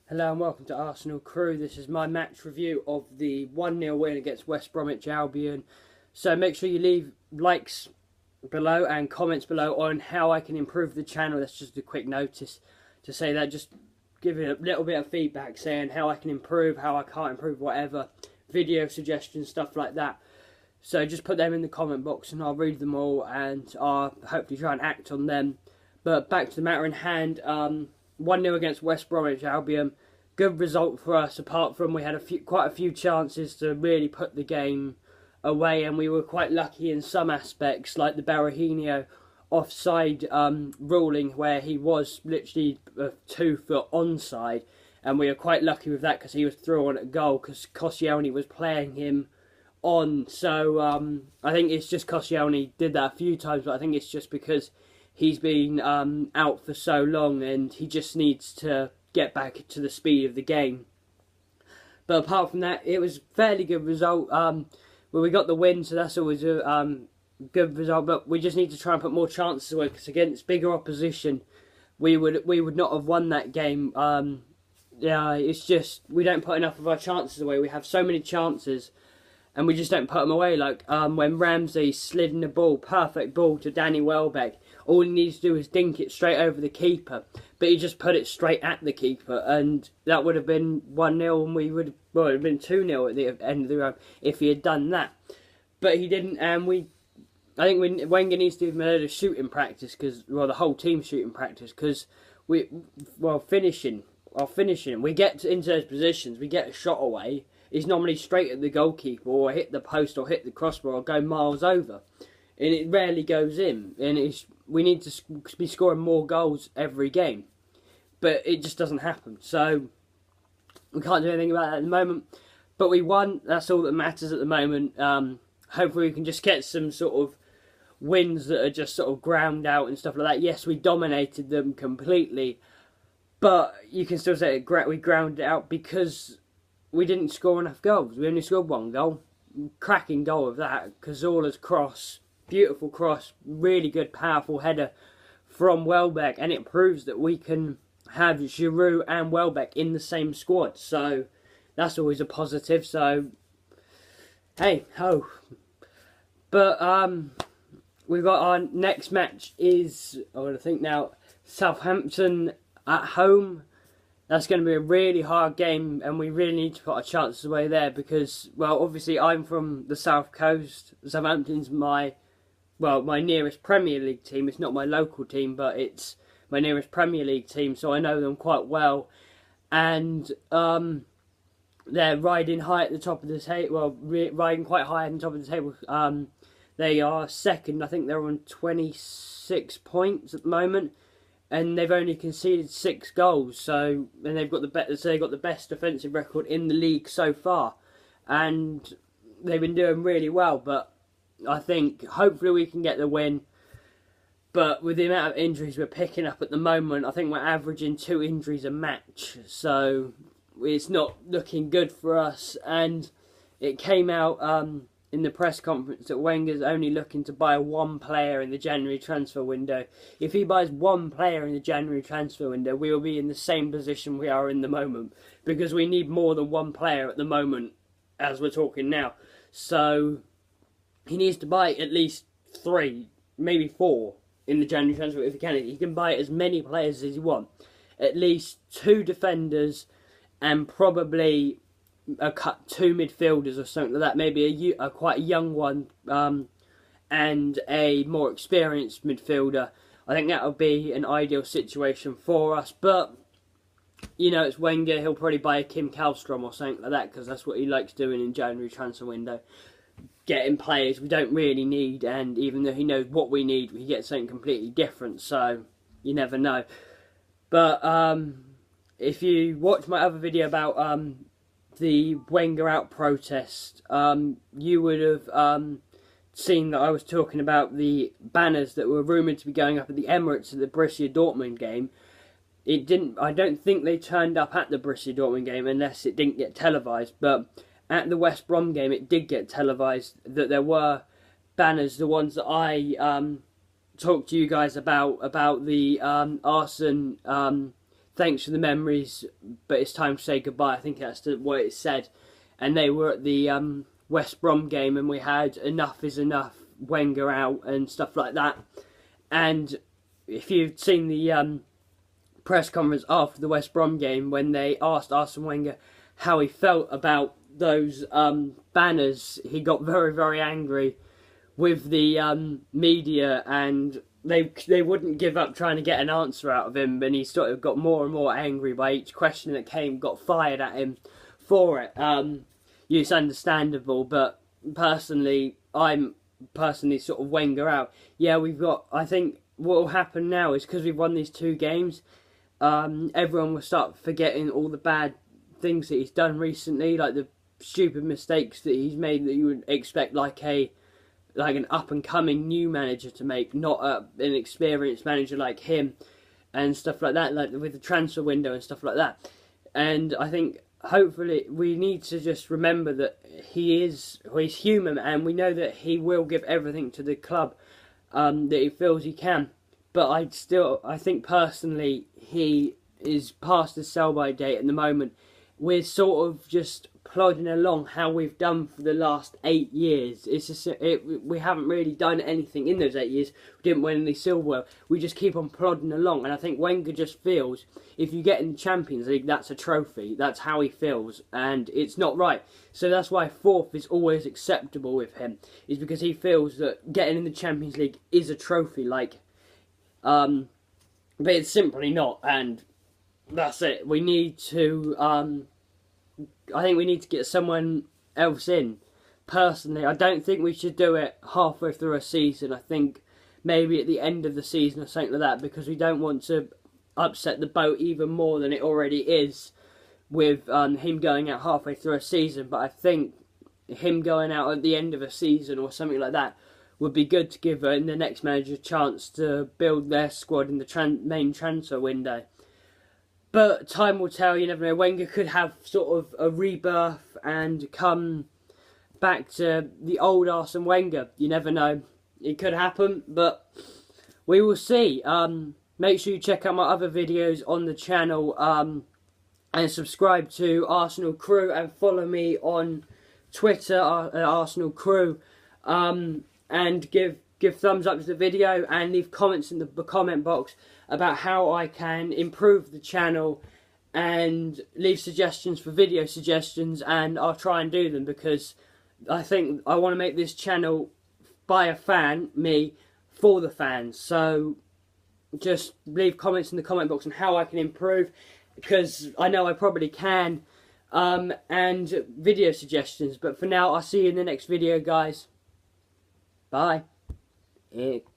Hello and welcome to Arsenal Crew. This is my match review of the 1-0 win against West Bromwich Albion. So make sure you leave likes below and comments below on how I can improve the channel. That's just a quick notice to say that. Just give it a little bit of feedback saying how I can improve, how I can't improve, whatever. Video suggestions, stuff like that. So just put them in the comment box and I'll read them all and I'll hopefully try and act on them. But back to the matter in hand. 1-0 against West Bromwich Albion. Good result for us, apart from we had quite a few chances to really put the game away, and we were quite lucky in some aspects, like the Berahino offside ruling, where he was literally 2 foot onside, and we were quite lucky with that because he was through on at goal because Koscielny was playing him on. So I think it's just Koscielny did that a few times, but I think it's just because he's been out for so long and he just needs to get back to the speed of the game. But apart from that, it was a fairly good result. Well, we got the win, so that's always a good result. But we just need to try and put more chances away, because against bigger opposition, we would not have won that game. Yeah, it's just we don't put enough of our chances away. We have so many chances, and we just don't put them away. Like when Ramsey slid in the ball, perfect ball to Danny Welbeck. All he needs to do is dink it straight over the keeper. But he just put it straight at the keeper. And that would have been 1-0 and we would have, well, it would have been 2-0 at the end of the round if he had done that. But he didn't, and I think Wenger needs to do a shooting practice, because, well, the whole team shooting practice, because finishing, we get into those positions, we get a shot away, it's normally straight at the goalkeeper or hit the post or hit the crossbar or go miles over. And it rarely goes in, and we need to be scoring more goals every game, but it just doesn't happen. So we can't do anything about that at the moment. But we won. That's all that matters at the moment. Hopefully we can just get some sort of wins that are just sort of ground out and stuff like that. Yes, we dominated them completely, but you can still say we ground it out because we didn't score enough goals. We only scored 1 goal. Cracking goal of that, Cazorla's cross. Beautiful cross, really good, powerful header from Welbeck, and it proves that we can have Giroud and Welbeck in the same squad. So that's always a positive. So hey ho. But we've got our next match is, I want to think now, Southampton at home. That's going to be a really hard game, and we really need to put our chances away there because, well, obviously I'm from the South Coast. Southampton's my nearest Premier League team. It's not my local team, but it's my nearest Premier League team, so I know them quite well. And they're riding high at the top of the table. Well, riding quite high at the top of the table. They are second. I think they're on 26 points at the moment, and they've only conceded 6 goals. So, and they've got the best defensive record in the league so far, and they've been doing really well. But I think hopefully we can get the win, but with the amount of injuries we're picking up at the moment, I think we're averaging 2 injuries a match, so it's not looking good for us. And it came out in the press conference that Wenger's only looking to buy 1 player in the January transfer window. If he buys 1 player in the January transfer window, we will be in the same position we are in the moment, because we need more than 1 player at the moment as we're talking now. So he needs to buy at least 3, maybe 4 in the January transfer if he can. He can buy as many players as he wants. At least 2 defenders and probably 2 midfielders or something like that. Maybe a quite young one and a more experienced midfielder. I think that would be an ideal situation for us. But, you know, it's Wenger. He'll probably buy a Kim Kallstrom or something like that, because that's what he likes doing in January transfer window. Getting players we don't really need, and even though he knows what we need, we get something completely different, so you never know. But if you watch my other video about the Wenger out protest, you would have seen that I was talking about the banners that were rumoured to be going up at the Emirates at the Borussia Dortmund game. I don't think they turned up at the Borussia Dortmund game unless it didn't get televised, but at the West Brom game, it did get televised that there were banners, the ones that I talked to you guys about the arson thanks for the memories, but it's time to say goodbye. I think that's what it said. And they were at the West Brom game, and we had enough is enough, Wenger out and stuff like that. And if you've seen the press conference after the West Brom game, when they asked Arsene Wenger how he felt about those banners, he got very, very angry with the media, and they wouldn't give up trying to get an answer out of him, and he sort of got more and more angry by each question that came, got fired at him for it. It's understandable, but personally, I'm personally sort of Wenger out. Yeah, I think what will happen now is, because we've won these 2 games, everyone will start forgetting all the bad things that he's done recently, like the stupid mistakes that he's made that you would expect like an up-and-coming new manager to make, not an experienced manager like him, and stuff like that, like with the transfer window and stuff like that. And I think hopefully we need to just remember that he's human, and we know that he will give everything to the club that he feels he can. But I think personally he is past the sell-by date at the moment. We're sort of just plodding along how we've done for the last 8 years. We haven't really done anything in those 8 years. We didn't win any silverware. We just keep on plodding along, and I think Wenger just feels if you get in the Champions League, that's a trophy. That's how he feels, and it's not right. So that's why 4th is always acceptable with him, is because he feels that getting in the Champions League is a trophy, but it's simply not, and that's it. We need to I think we need to get someone else in. Personally, I don't think we should do it halfway through a season. I think maybe at the end of the season or something like that, because we don't want to upset the boat even more than it already is with him going out halfway through a season. But I think him going out at the end of a season or something like that would be good to give the next manager a chance to build their squad in the main transfer window. But time will tell, you never know. Wenger could have sort of a rebirth and come back to the old Arsene Wenger. You never know. It could happen, but we will see. Make sure you check out my other videos on the channel and subscribe to Arsenal Crew, and follow me on Twitter at Arsenal Crew, and give thumbs up to the video, and leave comments in the comment box about how I can improve the channel, and leave suggestions for video suggestions, and I'll try and do them, because I think I want to make this channel by a fan, me, for the fans. So just leave comments in the comment box on how I can improve, because I know I probably can, and video suggestions. But for now, I'll see you in the next video, guys. Bye.